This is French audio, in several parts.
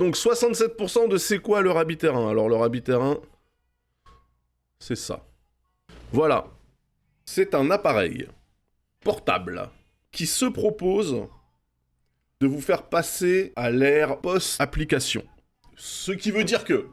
Donc 67% de c'est quoi le Rabbit R1? Alors le Rabbit R1, c'est ça. Voilà. C'est un appareil portable qui se propose de vous faire passer à l'ère post-application. Ce qui veut dire que,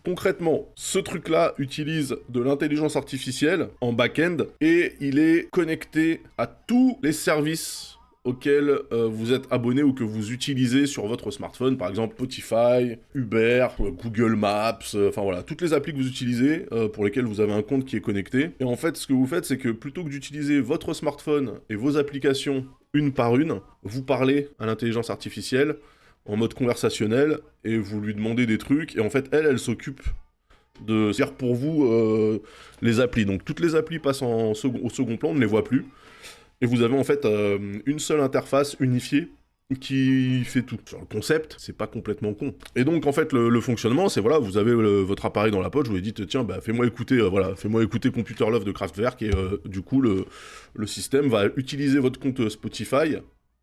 concrètement, ce truc-là utilise de l'intelligence artificielle en back-end et il est connecté à tous les services auxquels vous êtes abonné ou que vous utilisez sur votre smartphone, par exemple Spotify, Uber, Google Maps, enfin voilà, toutes les applis que vous utilisez pour lesquelles vous avez un compte qui est connecté. Et en fait, ce que vous faites, c'est que plutôt que d'utiliser votre smartphone et vos applications une par une, vous parlez à l'intelligence artificielle en mode conversationnel et vous lui demandez des trucs et en fait, elle s'occupe de faire pour vous les applis. Donc toutes les applis passent au second plan, on ne les voit plus. Et vous avez en fait une seule interface unifiée qui fait tout. Sur le concept, c'est pas complètement con. Et donc en fait le fonctionnement, c'est voilà, vous avez votre appareil dans la poche, vous lui dites tiens bah fais-moi écouter fais-moi écouter Computer Love de Kraftwerk et du coup le système va utiliser votre compte Spotify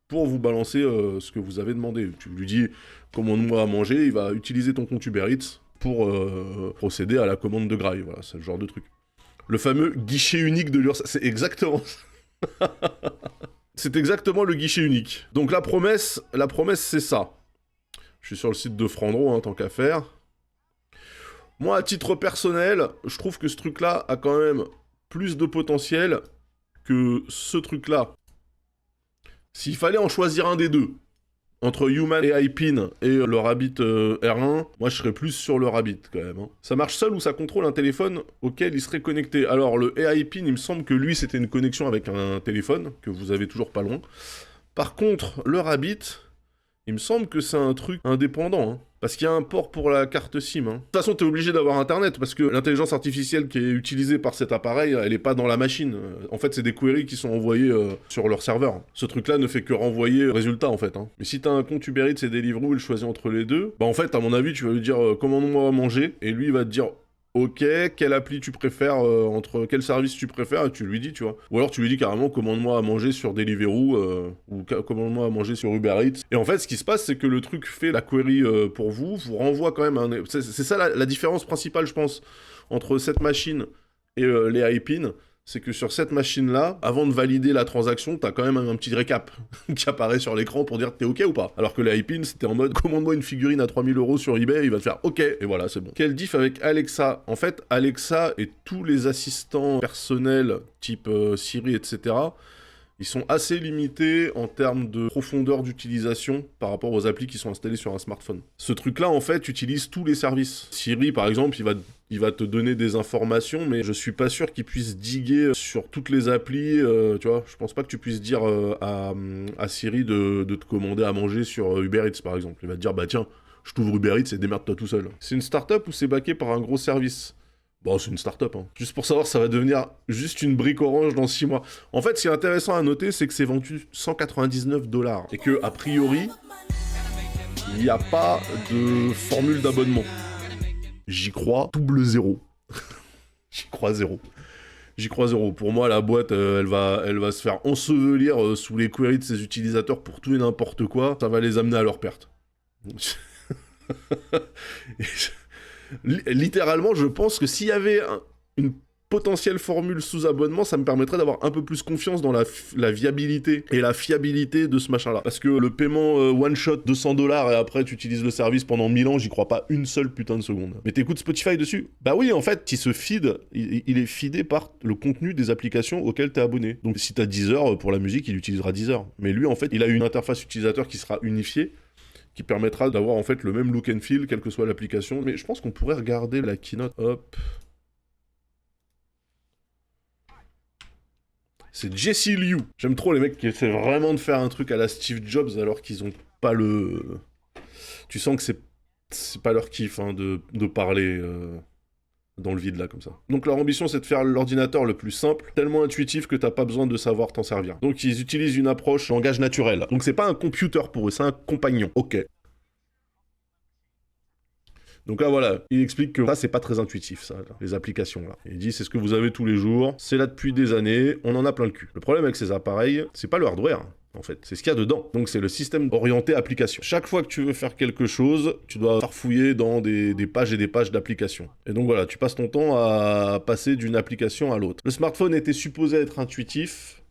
pour vous balancer ce que vous avez demandé. Tu lui dis commande-moi à manger, il va utiliser ton compte Uber Eats pour procéder à la commande de graille. Voilà, c'est le genre de truc. Le fameux guichet unique de l'URSSAF, c'est exactement ça. C'est exactement le guichet unique. Donc la promesse c'est ça. Je suis sur le site de Frandro, hein, tant qu'à faire. Moi, à titre personnel, je trouve que ce truc-là a quand même plus de potentiel que ce truc-là. S'il fallait en choisir un des deux, entre Human AI Pin et le Rabbit R1, moi je serais plus sur le Rabbit quand même. Hein. Ça marche seul ou ça contrôle un téléphone auquel il serait connecté? Alors le AI Pin, il me semble que lui c'était une connexion avec un téléphone, que vous avez toujours pas loin. Par contre, le Rabbit, il me semble que c'est un truc indépendant. Hein. Parce qu'il y a un port pour la carte SIM. Hein. De toute façon, t'es obligé d'avoir internet, parce que l'intelligence artificielle qui est utilisée par cet appareil, elle est pas dans la machine. En fait, c'est des queries qui sont envoyées sur leur serveur. Ce truc-là ne fait que renvoyer le résultat, en fait. Hein. Mais si t'as un compte Uber Eats et Deliveroo, il choisit entre les deux, bah en fait, à mon avis, tu vas lui dire commande-moi à manger, et lui, il va te dire ok, quelle appli tu préfères, entre quel service tu préfères, et tu lui dis, tu vois. Ou alors tu lui dis carrément, commande-moi à manger sur Deliveroo, ou commande-moi à manger sur Uber Eats. Et en fait, ce qui se passe, c'est que le truc fait la query pour vous renvoie quand même un... C'est ça la différence principale, je pense, entre cette machine et les iPins. C'est que sur cette machine-là, avant de valider la transaction, t'as quand même un petit récap qui apparaît sur l'écran pour dire t'es ok ou pas. Alors que les iPins, c'était en mode commande-moi une figurine à 3000 € sur eBay, il va te faire ok, et voilà, c'est bon. Quel diff avec Alexa? En fait, Alexa et tous les assistants personnels, type Siri, etc., ils sont assez limités en termes de profondeur d'utilisation par rapport aux applis qui sont installées sur un smartphone. Ce truc-là, en fait, utilise tous les services. Siri, par exemple, il va te donner des informations, mais je suis pas sûr qu'il puisse diguer sur toutes les applis, tu vois. Je pense pas que tu puisses dire à Siri de te commander à manger sur Uber Eats, par exemple. Il va te dire, bah tiens, je t'ouvre Uber Eats et démerde-toi tout seul. C'est une start-up ou c'est backé par un gros service? Bon, c'est une start-up, hein. Juste pour savoir, ça va devenir juste une brique orange dans 6 mois. En fait, ce qui est intéressant à noter, c'est que c'est vendu 199 $. Et que, a priori, il n'y a pas de formule d'abonnement. J'y crois double zéro. J'y crois zéro. J'y crois zéro. Pour moi, la boîte, elle va se faire ensevelir sous les queries de ses utilisateurs pour tout et n'importe quoi. Ça va les amener à leur perte. Littéralement, je pense que s'il y avait une potentielle formule sous abonnement, ça me permettrait d'avoir un peu plus confiance dans la viabilité et la fiabilité de ce machin-là. Parce que le paiement one shot 200 $ et après tu utilises le service pendant 1000 ans, j'y crois pas une seule putain de seconde. Mais t'écoutes Spotify dessus? Bah oui, en fait, il se feed, il est feedé par le contenu des applications auxquelles t'es abonné. Donc si t'as Deezer pour la musique, il utilisera Deezer. Mais lui, en fait, il a une interface utilisateur qui sera unifiée, qui permettra d'avoir en fait le même look and feel, quelle que soit l'application. Mais je pense qu'on pourrait regarder la keynote. Hop. C'est Jesse Liu. J'aime trop les mecs qui essaient vraiment de faire un truc à la Steve Jobs alors qu'ils ont pas le... Tu sens que c'est pas leur kiff hein, de parler dans le vide là comme ça. Donc leur ambition c'est de faire l'ordinateur le plus simple, tellement intuitif que t'as pas besoin de savoir t'en servir. Donc ils utilisent une approche langage naturel. Donc c'est pas un computer pour eux, c'est un compagnon. Ok. Donc là voilà, il explique que ça c'est pas très intuitif ça, là, les applications là. Il dit c'est ce que vous avez tous les jours, c'est là depuis des années, on en a plein le cul. Le problème avec ces appareils, c'est pas le hardware, en fait. C'est ce qu'il y a dedans. Donc c'est le système orienté application. Chaque fois que tu veux faire quelque chose, tu dois farfouiller dans des pages et des pages d'applications. Et donc voilà, tu passes ton temps à passer d'une application à l'autre. Le smartphone était supposé être intuitif,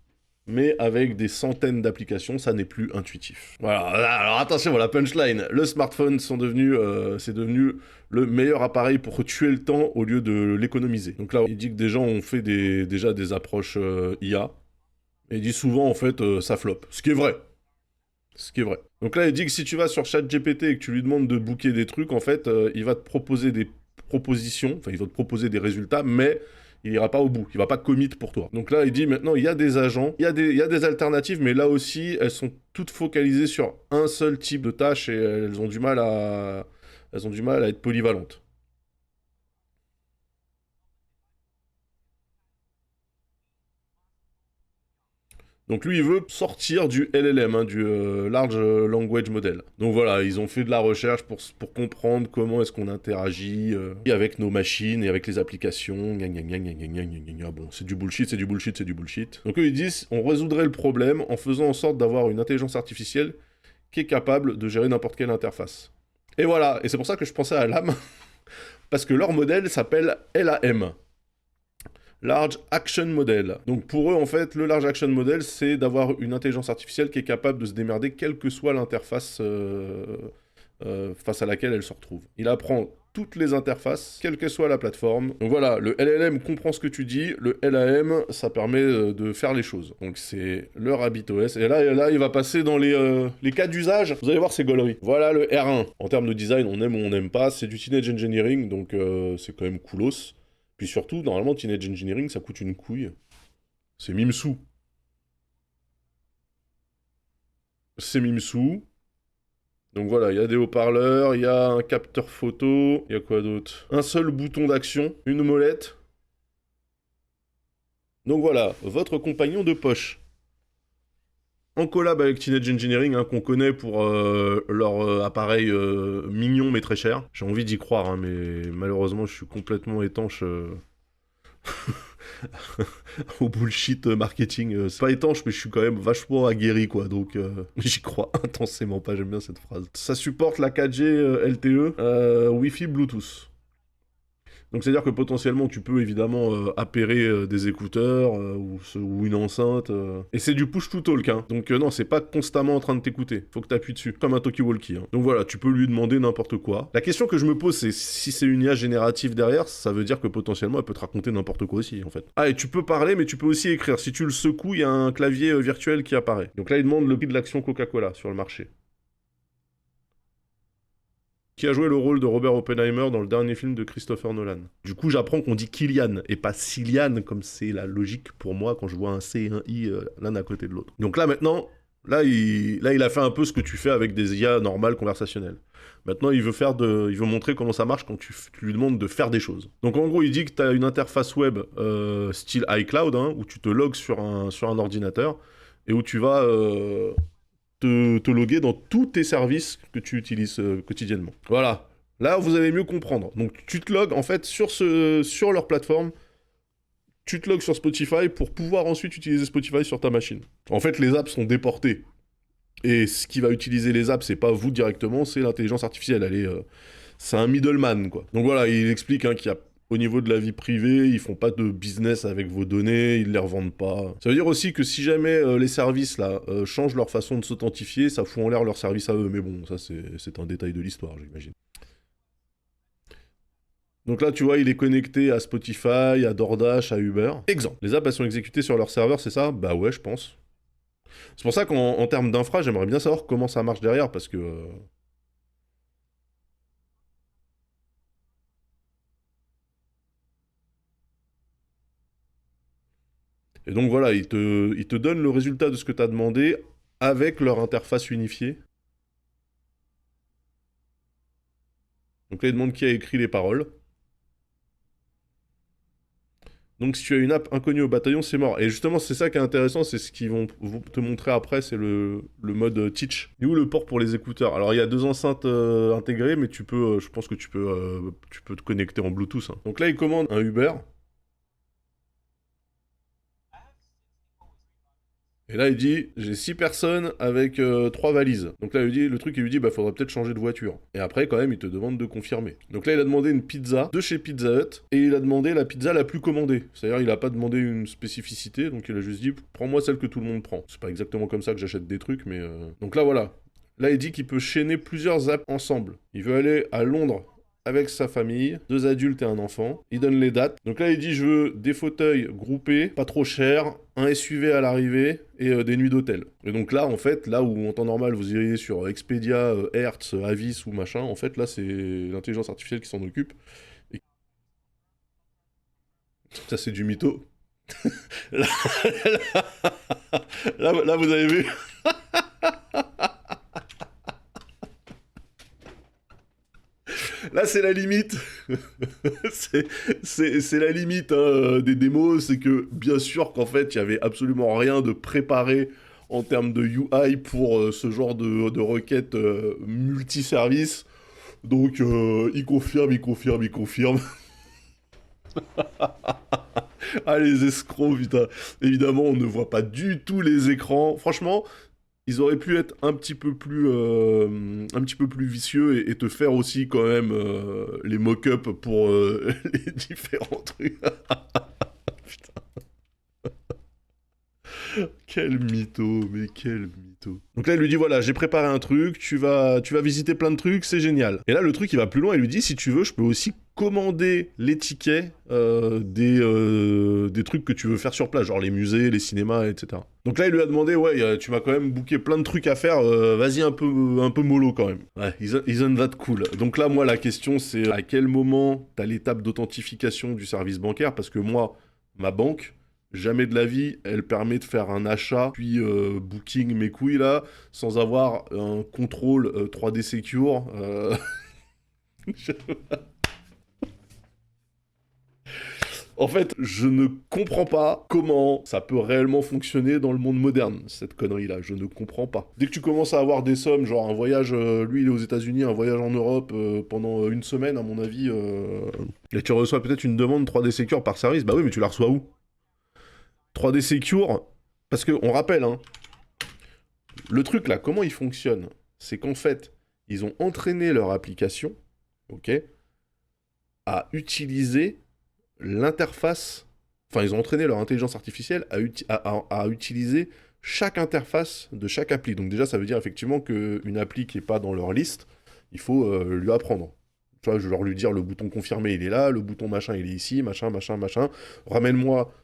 mais avec des centaines d'applications, ça n'est plus intuitif. Voilà, alors attention, la punchline. Le smartphone c'est devenu le meilleur appareil pour tuer le temps au lieu de l'économiser. Donc là, il dit que des gens ont fait déjà des approches IA, et il dit souvent, en fait, ça floppe. Ce qui est vrai. Ce qui est vrai. Donc là, il dit que si tu vas sur ChatGPT et que tu lui demandes de booker des trucs, en fait, il va te proposer des propositions, enfin, il va te proposer des résultats, mais il ira pas au bout, il va pas commit pour toi. Donc là, il dit maintenant, il y a des agents, il y a des alternatives, mais là aussi, elles sont toutes focalisées sur un seul type de tâche et elles ont du mal à être polyvalentes. Donc lui, il veut sortir du LLM, hein, du Large Language Model. Donc voilà, ils ont fait de la recherche pour comprendre comment est-ce qu'on interagit avec nos machines et avec les applications. Bon, c'est du bullshit, c'est du bullshit, c'est du bullshit. Donc eux, ils disent, on résoudrait le problème en faisant en sorte d'avoir une intelligence artificielle qui est capable de gérer n'importe quelle interface. Et voilà, et c'est pour ça que je pensais à LAM, parce que leur modèle s'appelle LAM. Large Action Model. Donc pour eux, en fait, le Large Action Model, c'est d'avoir une intelligence artificielle qui est capable de se démerder quelle que soit l'interface face à laquelle elle se retrouve. Il apprend toutes les interfaces, quelle que soit la plateforme. Donc voilà, le LLM comprend ce que tu dis, le LAM, ça permet de faire les choses. Donc c'est le RabbitOS. Et là, il va passer dans les cas d'usage. Vous allez voir, c'est gaulerie. Voilà le R1. En termes de design, on aime ou on n'aime pas. C'est du Teenage Engineering, donc c'est quand même coolos. Puis surtout, normalement, Teenage Engineering, ça coûte une couille. C'est Mimsou. C'est Mimsou. Donc voilà, il y a des haut-parleurs, il y a un capteur photo, il y a quoi d'autre? Un seul bouton d'action, une molette. Donc voilà, votre compagnon de poche. En collab avec Teenage Engineering, hein, qu'on connaît pour leur appareil mignon mais très cher. J'ai envie d'y croire, hein, mais malheureusement, je suis complètement étanche au bullshit marketing. C'est pas étanche, mais je suis quand même vachement aguerri, quoi. Donc, j'y crois intensément pas. J'aime bien cette phrase. Ça supporte la 4G LTE, Wi-Fi, Bluetooth. Donc c'est-à-dire que potentiellement tu peux évidemment appairer des écouteurs ou une enceinte. Et c'est du push to talk, hein. Donc non, c'est pas constamment en train de t'écouter. Faut que t'appuies dessus, comme un talkie-walkie. Hein. Donc voilà, tu peux lui demander n'importe quoi. La question que je me pose, c'est si c'est une IA générative derrière, ça veut dire que potentiellement elle peut te raconter n'importe quoi aussi, en fait. Ah, et tu peux parler, mais tu peux aussi écrire. Si tu le secoues, il y a un clavier virtuel qui apparaît. Donc là, il demande le prix de l'action Coca-Cola sur le marché. Qui a joué le rôle de Robert Oppenheimer dans le dernier film de Christopher Nolan. Du coup, j'apprends qu'on dit Killian et pas Cillian, comme c'est la logique pour moi quand je vois un C et un I l'un à côté de l'autre. Donc là, maintenant, il a fait un peu ce que tu fais avec des IA normales conversationnelles. Maintenant, il veut montrer comment ça marche quand tu lui demandes de faire des choses. Donc en gros, il dit que tu as une interface web style iCloud, hein, où tu te logs sur un ordinateur et où tu vas te loguer dans tous tes services que tu utilises quotidiennement. Voilà. Là, vous allez mieux comprendre. Donc, tu te logs, en fait, sur leur plateforme, tu te logs sur Spotify pour pouvoir ensuite utiliser Spotify sur ta machine. En fait, les apps sont déportées. Et ce qui va utiliser les apps, c'est pas vous directement, c'est l'intelligence artificielle. C'est un middleman, quoi. Donc voilà, il explique hein, qu'il y a au niveau de la vie privée, ils font pas de business avec vos données, ils les revendent pas. Ça veut dire aussi que si jamais les services là changent leur façon de s'authentifier, ça fout en l'air leur service à eux. Mais bon, ça c'est un détail de l'histoire, j'imagine. Donc là, tu vois, il est connecté à Spotify, à DoorDash, à Uber. Exemple. Les apps, elles sont exécutées sur leur serveur, c'est ça? Bah ouais, je pense. C'est pour ça qu'en termes d'infra, j'aimerais bien savoir comment ça marche derrière, parce que et donc voilà, ils te donnent le résultat de ce que tu as demandé avec leur interface unifiée. Donc là, ils demandent qui a écrit les paroles. Donc si tu as une app inconnue au bataillon, c'est mort. Et justement, c'est ça qui est intéressant, c'est ce qu'ils vont te montrer après, c'est le mode Teach. Et où le port pour les écouteurs. Alors il y a deux enceintes intégrées, mais je pense que tu peux te connecter en Bluetooth. Hein. Donc là, il commande un Uber. Et là, il dit, j'ai 6 personnes avec 3 valises. Donc là, il dit, le truc, il lui dit, bah, faudrait peut-être changer de voiture. Et après, quand même, il te demande de confirmer. Donc là, il a demandé une pizza de chez Pizza Hut, et il a demandé la pizza la plus commandée. C'est-à-dire, il a pas demandé une spécificité, donc il a juste dit, prends-moi celle que tout le monde prend. C'est pas exactement comme ça que j'achète des trucs, mais... Donc là, voilà. Là, il dit qu'il peut chaîner plusieurs apps ensemble. Il veut aller à Londres avec sa famille, 2 adultes et un enfant. Il donne les dates. Donc là, il dit, je veux des fauteuils groupés, pas trop chers, un SUV à l'arrivée et des nuits d'hôtel. Et donc là, en fait, là où en temps normal, vous iriez sur Expedia, Hertz, Avis ou machin, en fait, là, c'est l'intelligence artificielle qui s'en occupe. Et... Ça, c'est du mytho. là, là, vous avez vu. Là, c'est la limite. c'est la limite hein, des démos. C'est que, bien sûr, qu'en fait, il n'y avait absolument rien de préparé en termes de UI pour ce genre de requête multiservice. Donc, il confirme, il confirme, il confirme. Ah, les escrocs, putain. Évidemment, on ne voit pas du tout les écrans. Franchement, ils auraient pu être un petit peu plus vicieux et te faire aussi quand même les mock-ups pour les différents trucs. Putain, quel mytho, mais quel mytho. Donc là, il lui dit voilà, j'ai préparé un truc, tu vas visiter plein de trucs, c'est génial. Et là, le truc, il va plus loin, il lui dit si tu veux, je peux aussi commander les tickets des trucs que tu veux faire sur place, genre les musées, les cinémas, etc. Donc là, il lui a demandé ouais, tu m'as quand même booké plein de trucs à faire, vas-y un peu mollo quand même. Ouais, isn't that cool. Donc là, moi, la question, c'est à quel moment t'as l'étape d'authentification du service bancaire, parce que moi, ma banque, jamais de la vie, elle permet de faire un achat, puis booking mes couilles là, sans avoir un contrôle 3D Secure. En fait, je ne comprends pas comment ça peut réellement fonctionner dans le monde moderne, cette connerie-là. Je ne comprends pas. Dès que tu commences à avoir des sommes, genre un voyage, lui il est aux États-Unis, un voyage en Europe pendant une semaine, à mon avis, et tu reçois peut-être une demande 3D Secure par service, bah oui, mais tu la reçois où? 3D Secure, parce que on rappelle, hein, le truc là, comment il fonctionne, c'est qu'en fait, ils ont entraîné leur application, ok, à utiliser l'interface, enfin ils ont entraîné leur intelligence artificielle à utiliser chaque interface de chaque appli. Donc déjà ça veut dire effectivement qu'une appli qui n'est pas dans leur liste, il faut lui apprendre. Tu vois, je vais leur lui dire le bouton confirmer il est là, le bouton machin il est ici, machin, machin, machin. Ramène-moi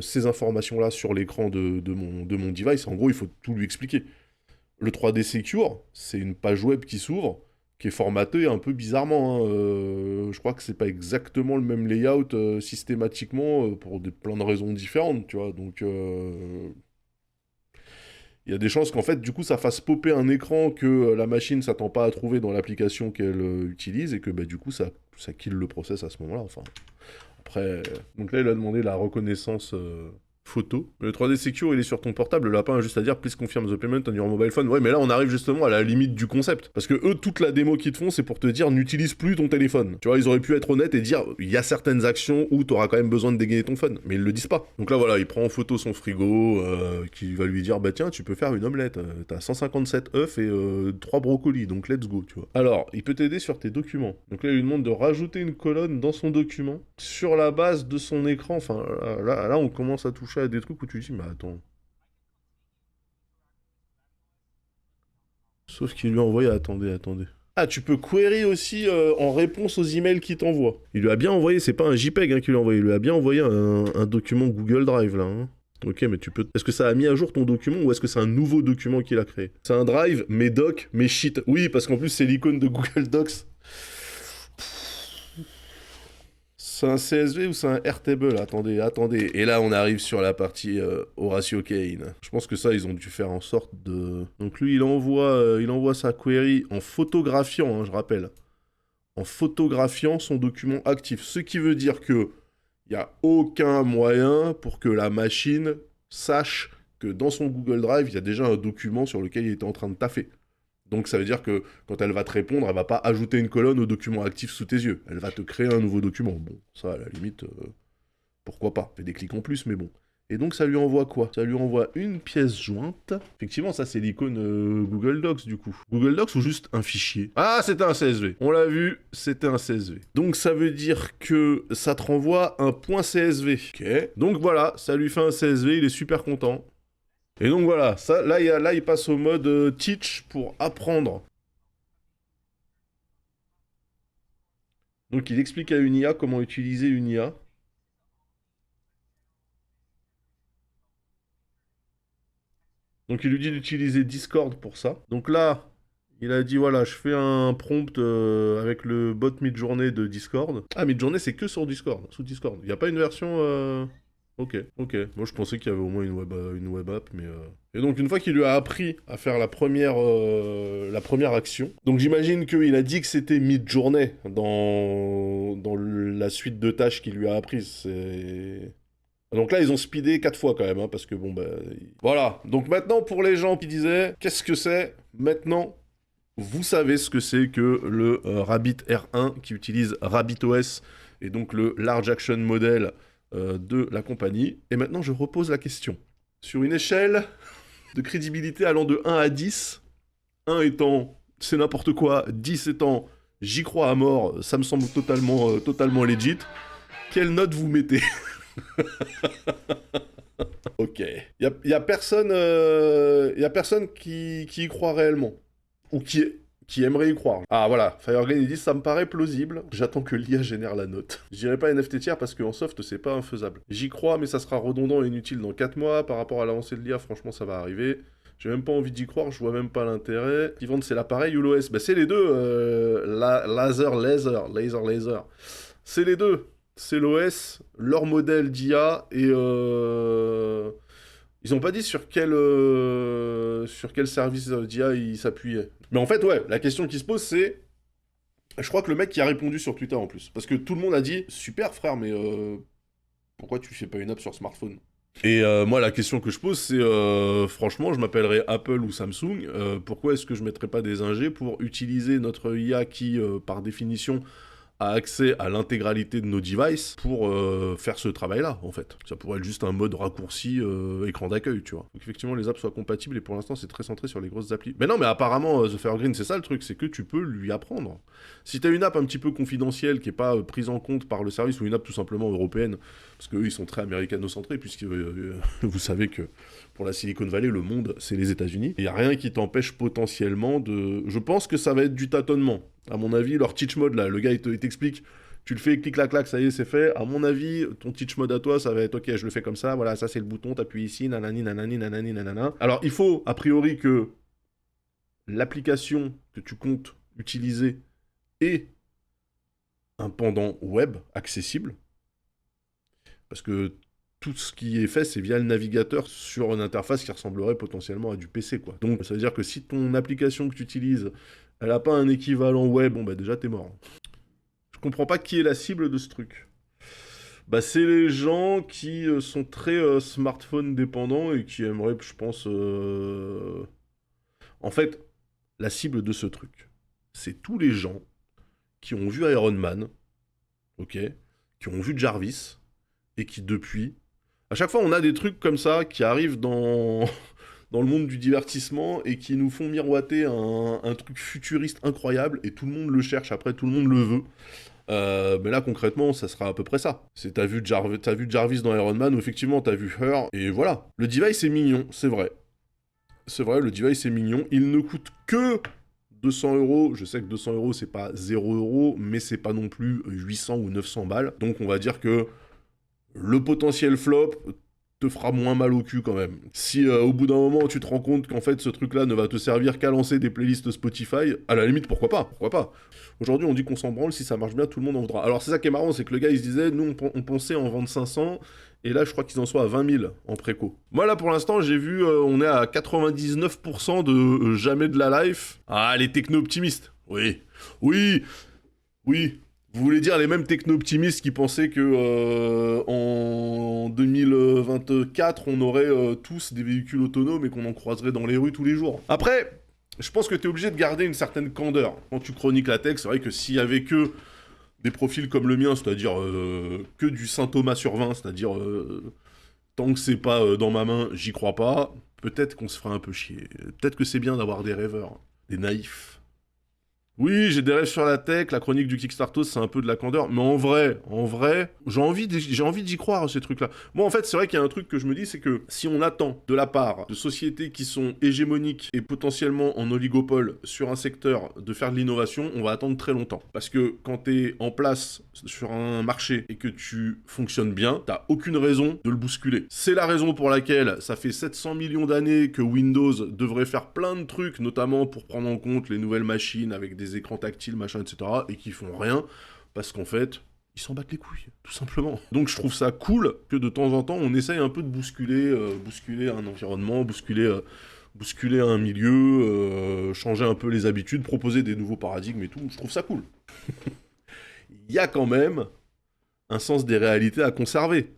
ces informations-là sur l'écran de mon device. En gros, il faut tout lui expliquer. Le 3D Secure, c'est une page web qui s'ouvre, qui est formatée un peu bizarrement. Hein. Je crois que c'est pas exactement le même layout systématiquement pour plein de raisons différentes, tu vois. Donc, il y a des chances qu'en fait, du coup, ça fasse popper un écran que la machine s'attend pas à trouver dans l'application qu'elle utilise et que bah, du coup, ça kill le process à ce moment-là. Enfin, après, donc là, il a demandé la reconnaissance photo. Le 3D Secure, il est sur ton portable. Le lapin a juste à dire please confirm the payment on your mobile phone. Ouais, mais là, on arrive justement à la limite du concept. Parce que eux, toute la démo qu'ils te font, c'est pour te dire n'utilise plus ton téléphone. Tu vois, ils auraient pu être honnêtes et dire il y a certaines actions où tu auras quand même besoin de dégainer ton phone. Mais ils le disent pas. Donc là, voilà, il prend en photo son frigo, qui va lui dire bah tiens, tu peux faire une omelette. T'as 157 œufs et 3 brocolis. Donc let's go, tu vois. Alors, il peut t'aider sur tes documents. Donc là, il lui demande de rajouter une colonne dans son document sur la base de son écran. Enfin, là on commence à toucher à des trucs où tu dis, mais attends. Sauf qu'il lui a envoyé, attendez. Ah, tu peux query aussi en réponse aux emails qu'il t'envoie. Il lui a bien envoyé, c'est pas un JPEG qu'il lui a envoyé, il lui a bien envoyé un document Google Drive là. Hein. Ok, mais tu peux. Est-ce que ça a mis à jour ton document ou est-ce que c'est un nouveau document qu'il a créé? C'est un drive, mes docs, mes shit. Oui, parce qu'en plus c'est l'icône de Google Docs. C'est un CSV ou c'est un Airtable? Attendez. Et là, on arrive sur la partie Horatio Kane. Je pense que ça, ils ont dû faire en sorte de... Donc lui, il envoie sa query en photographiant, hein, je rappelle. En photographiant son document actif. Ce qui veut dire que il n'y a aucun moyen pour que la machine sache que dans son Google Drive, il y a déjà un document sur lequel il était en train de taffer. Donc ça veut dire que quand elle va te répondre, elle va pas ajouter une colonne au document actif sous tes yeux. Elle va te créer un nouveau document. Bon, ça à la limite, pourquoi pas. Fais des clics en plus, mais bon. Et donc ça lui envoie quoi? Ça lui envoie une pièce jointe. Effectivement, ça c'est l'icône Google Docs du coup. Google Docs ou juste un fichier? Ah, c'était un CSV. On l'a vu, c'était un CSV. Donc ça veut dire que ça te renvoie un .csv. Ok. Donc voilà, ça lui fait un CSV, il est super content. Et donc voilà, ça, là il passe au mode teach pour apprendre. Donc il explique à une IA comment utiliser une IA. Donc il lui dit d'utiliser Discord pour ça. Donc là, il a dit voilà, je fais un prompt avec le bot Midjourney de Discord. Ah, Midjourney c'est que sur Discord, sous Discord. Il n'y a pas une version... Ok, ok. Moi je pensais qu'il y avait au moins une web app, mais... Et donc une fois qu'il lui a appris à faire la première action, donc j'imagine qu'il a dit que c'était Midjourney dans la suite de tâches qu'il lui a apprises. C'est... Donc là, ils ont speedé 4 fois quand même, hein, parce que bon, bah... Voilà, donc maintenant, pour les gens qui disaient, qu'est-ce que c'est? Maintenant, vous savez ce que c'est que le Rabbit R1 qui utilise RabbitOS, et donc le Large Action Model de la compagnie. Et maintenant, je repose la question. Sur une échelle de crédibilité allant de 1 à 10, 1 étant c'est n'importe quoi, 10 étant j'y crois à mort, ça me semble totalement legit, quelle note vous mettez? Ok. Y a personne, qui y croit réellement. Ou qui aimerait y croire. Ah voilà, Firegrain il dit ça me paraît plausible, j'attends que l'IA génère la note. Je dirais pas NFT tiers parce qu'en soft c'est pas infaisable. J'y crois mais ça sera redondant et inutile dans 4 mois, par rapport à l'avancée de l'IA franchement ça va arriver. J'ai même pas envie d'y croire, je vois même pas l'intérêt. Ils vendent c'est l'appareil ou l'OS. Bah c'est les deux, laser. C'est les deux. C'est l'OS, leur modèle d'IA et ils ont pas dit sur quel service d'IA ils s'appuyaient. Mais en fait, ouais, la question qui se pose, c'est... Je crois que le mec qui a répondu sur Twitter en plus. Parce que tout le monde a dit, super frère, mais pourquoi tu fais pas une app sur smartphone? Et moi, la question que je pose, c'est franchement, je m'appellerais Apple ou Samsung. Pourquoi est-ce que je mettrais pas des ingés pour utiliser notre IA qui, par définition, a accès à l'intégralité de nos devices pour faire ce travail-là, en fait. Ça pourrait être juste un mode raccourci écran d'accueil, tu vois. Donc effectivement, les apps soient compatibles, et pour l'instant, c'est très centré sur les grosses applis. Mais non, mais apparemment, The Fairgreen, c'est ça le truc, c'est que tu peux lui apprendre. Si t'as une app un petit peu confidentielle, qui est pas prise en compte par le service, ou une app tout simplement européenne, parce qu'eux, ils sont très américano-centrés, puisque vous savez que pour la Silicon Valley, le monde, c'est les États-Unis. Il n'y a rien qui t'empêche potentiellement de... Je pense que ça va être du tâtonnement. À mon avis, leur teach mode, là, le gars, il t'explique, tu le fais, clic-clac-clac, ça y est, c'est fait. À mon avis, ton teach mode à toi, ça va être, ok, je le fais comme ça, voilà, ça c'est le bouton, t'appuies ici, nanani, nanani, nanani, nanana. Alors, il faut, a priori, que l'application que tu comptes utiliser ait un pendant web accessible, parce que tout ce qui est fait, c'est via le navigateur sur une interface qui ressemblerait potentiellement à du PC, quoi. Donc, ça veut dire que si ton application que tu utilises, elle n'a pas un équivalent web, bon, bah déjà, t'es mort. Je comprends pas qui est la cible de ce truc. Bah, c'est les gens qui sont très smartphone dépendants et qui aimeraient, je pense... En fait, la cible de ce truc, c'est tous les gens qui ont vu Iron Man, ok, qui ont vu Jarvis, et qui depuis... À chaque fois, on a des trucs comme ça qui arrivent dans le monde du divertissement et qui nous font miroiter un truc futuriste incroyable, et tout le monde le cherche après, tout le monde le veut. Mais là, concrètement, ça sera à peu près ça. T'as vu Jarvis dans Iron Man, ou effectivement, t'as vu Her, et voilà. Le device est mignon, c'est vrai. C'est vrai, le device est mignon. Il ne coûte que 200 €. Je sais que 200 €, c'est pas 0 €, mais c'est pas non plus 800 ou 900 balles. Donc, on va dire que le potentiel flop te fera moins mal au cul quand même. Si au bout d'un moment tu te rends compte qu'en fait ce truc-là ne va te servir qu'à lancer des playlists Spotify, à la limite pourquoi pas. Aujourd'hui on dit qu'on s'en branle, si ça marche bien tout le monde en voudra. Alors c'est ça qui est marrant, c'est que le gars il se disait, nous on pensait en vendre 500, et là je crois qu'ils en sont à 20 000 en préco. Moi là pour l'instant j'ai vu, on est à 99% de jamais de la life. Ah les techno-optimistes, oui. Vous voulez dire les mêmes techno-optimistes qui pensaient que en 2024, on aurait tous des véhicules autonomes et qu'on en croiserait dans les rues tous les jours. Après, je pense que t'es obligé de garder une certaine candeur. Quand tu chroniques la tech, c'est vrai que s'il y avait que des profils comme le mien, c'est-à-dire que du Saint Thomas sur 20, c'est-à-dire Tant que c'est pas dans ma main, j'y crois pas. Peut-être qu'on se fera un peu chier. Peut-être que c'est bien d'avoir des rêveurs, des naïfs. Oui, j'ai des rêves sur la tech, la chronique du Kickstarter, c'est un peu de la candeur, mais en vrai, j'ai envie d'y croire à ces trucs-là. Moi, en fait, c'est vrai qu'il y a un truc que je me dis, c'est que si on attend de la part de sociétés qui sont hégémoniques et potentiellement en oligopole sur un secteur de faire de l'innovation, on va attendre très longtemps. Parce que quand t'es en place sur un marché et que tu fonctionnes bien, t'as aucune raison de le bousculer. C'est la raison pour laquelle ça fait 700 millions d'années que Windows devrait faire plein de trucs, notamment pour prendre en compte les nouvelles machines avec des écrans tactiles, machin, etc., et qui font rien, parce qu'en fait, ils s'en battent les couilles, tout simplement. Donc je trouve ça cool que de temps en temps, on essaye un peu de bousculer un environnement, bousculer un milieu, changer un peu les habitudes, proposer des nouveaux paradigmes et tout, je trouve ça cool. Il y a quand même un sens des réalités à conserver.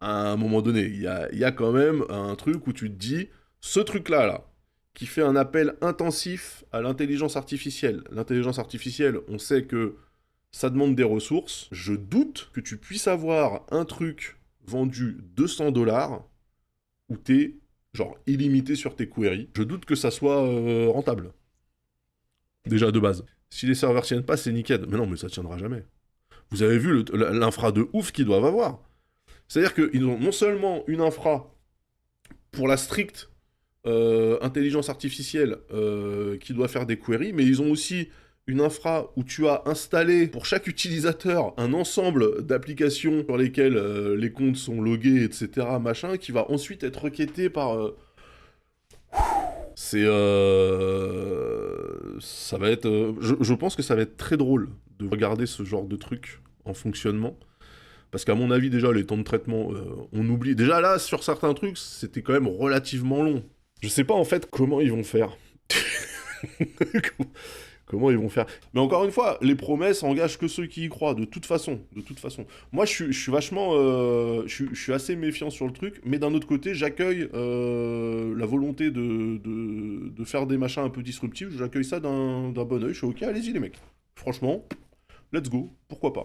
À un moment donné, il y a quand même un truc où tu te dis, ce truc-là, là, qui fait un appel intensif à l'intelligence artificielle. L'intelligence artificielle, on sait que ça demande des ressources. Je doute que tu puisses avoir un truc vendu 200$ où t'es genre illimité sur tes queries. Je doute que ça soit rentable. Déjà de base. Si les serveurs tiennent pas, c'est nickel. Mais non, mais ça tiendra jamais. Vous avez vu l'infra de ouf qu'ils doivent avoir. C'est-à-dire qu'ils ont non seulement une infra pour la stricte intelligence artificielle qui doit faire des queries, mais ils ont aussi une infra où tu as installé pour chaque utilisateur un ensemble d'applications sur lesquelles les comptes sont logués, etc., machin, qui va ensuite être requêté par... C'est... ça va être... je pense que ça va être très drôle de regarder ce genre de truc en fonctionnement. Parce qu'à mon avis, déjà, les temps de traitement, on oublie. Déjà, là, sur certains trucs, c'était quand même relativement long. Je sais pas, en fait, comment ils vont faire. Comment ils vont faire. Mais encore une fois, les promesses engagent que ceux qui y croient, de toute façon. De toute façon. Moi, je suis vachement... je suis assez méfiant sur le truc, mais d'un autre côté, j'accueille la volonté de faire des machins un peu disruptifs. J'accueille ça d'un bon oeil. Je suis OK, allez-y, les mecs. Franchement, let's go. Pourquoi pas.